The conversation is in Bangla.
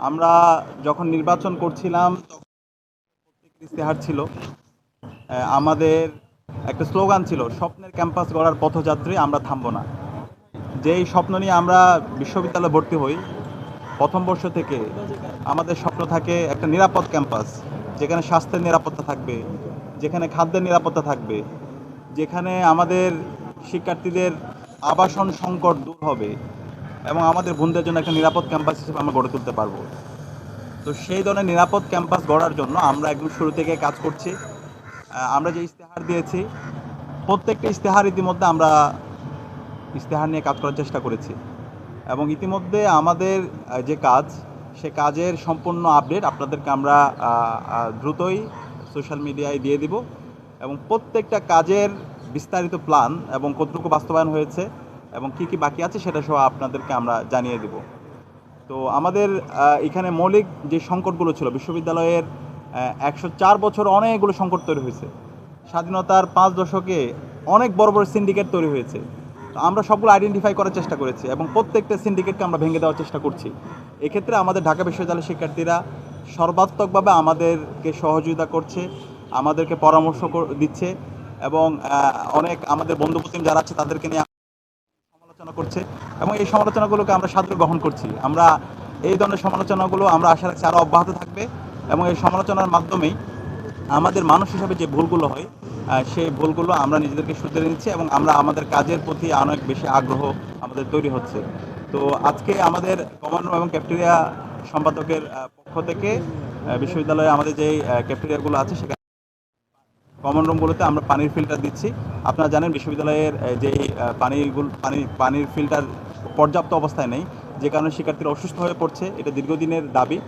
আমরা যখন নির্বাচন করছিলাম তখন ইশতেহার ছিল। আমাদের একটা স্লোগান ছিল, স্বপ্নের ক্যাম্পাস গড়ার পথযাত্রী, আমরা থামব না। যেই স্বপ্ন নিয়ে আমরা বিশ্ববিদ্যালয়ে ভর্তি হই, প্রথম বর্ষ থেকে আমাদের স্বপ্ন থাকে একটা নিরাপদ ক্যাম্পাস, যেখানে স্বাস্থ্যের নিরাপত্তা থাকবে, যেখানে খাদ্যের নিরাপত্তা থাকবে, যেখানে আমাদের শিক্ষার্থীদের আবাসন সংকট দূর হবে এবং আমাদের বোনদের জন্য একটা নিরাপদ ক্যাম্পাস হিসেবে আমরা গড়ে তুলতে পারবো। তো সেই ধরনের নিরাপদ ক্যাম্পাস গড়ার জন্য আমরা একদম শুরু থেকে কাজ করছি। আমরা যে ইশতেহার দিয়েছি, প্রত্যেকটা ইশতেহার ইতিমধ্যে আমরা ইশতেহার নিয়ে কাজ করার চেষ্টা করেছি এবং ইতিমধ্যে আমাদের যে কাজ, সে কাজের সম্পূর্ণ আপডেট আপনাদেরকে আমরা দ্রুতই সোশ্যাল মিডিয়ায় দিয়ে দিব এবং প্রত্যেকটা কাজের বিস্তারিত প্ল্যান এবং কতটুকু বাস্তবায়ন হয়েছে এবং কি কি বাকি আছে সেটা সহ আপনাদেরকে আমরা জানিয়ে দেব। তো আমাদের এখানে মৌলিক যে সংকটগুলো ছিল, বিশ্ববিদ্যালয়ের 104 বছর অনেকগুলো সংকট তৈরি হয়েছে। স্বাধীনতার 5 দশকে অনেক বড় বড় সিন্ডিকেট তৈরি হয়েছে। তো আমরা সবগুলো আইডেন্টিফাই করার চেষ্টা করেছি এবং প্রত্যেকটা সিন্ডিকেটকে আমরা ভেঙে দেওয়ার চেষ্টা করছি। এক্ষেত্রে আমাদের ঢাকা বিশ্ববিদ্যালয়ের শিক্ষার্থীরা সর্বাত্মকভাবে আমাদেরকে সহযোগিতা করছে, আমাদেরকে পরামর্শ দিচ্ছে এবং অনেক আমাদের বন্ধুপ্রতিম যারা আছে তাদেরকে নিয়ে সমালোচনা করছে এবং এই সমালোচনাগুলোকে আমরা সাদরে গ্রহণ করছি। আমরা এই ধরনের সমালোচনাগুলো আমরা আশা রাখছি আরও অব্যাহত থাকবে এবং এই সমালোচনার মাধ্যমেই আমাদের মানুষ হিসাবে যে ভুলগুলো হয়, সেই ভুলগুলো আমরা নিজেদেরকে শুধরে নিচ্ছি এবং আমরা আমাদের কাজের প্রতি অনেক বেশি আগ্রহ আমাদের তৈরি হচ্ছে। তো আজকে আমাদের কমন রুম এবং ক্যাফেটেরিয়া সম্পাদকের পক্ষ থেকে বিশ্ববিদ্যালয়ে আমাদের যেই ক্যাফেটেরিয়াগুলো আছে সেখানে কমন রুমগুলোতে আমরা পানির ফিল্টার দিচ্ছি। আপনারা জানেন বিশ্ববিদ্যালয়ের যেই পানির ফিল্টার পর্যাপ্ত অবস্থায় নেই, যে কারণে শিক্ষার্থীরা অসুস্থ হয়ে পড়ছে। এটা দীর্ঘদিনের দাবি।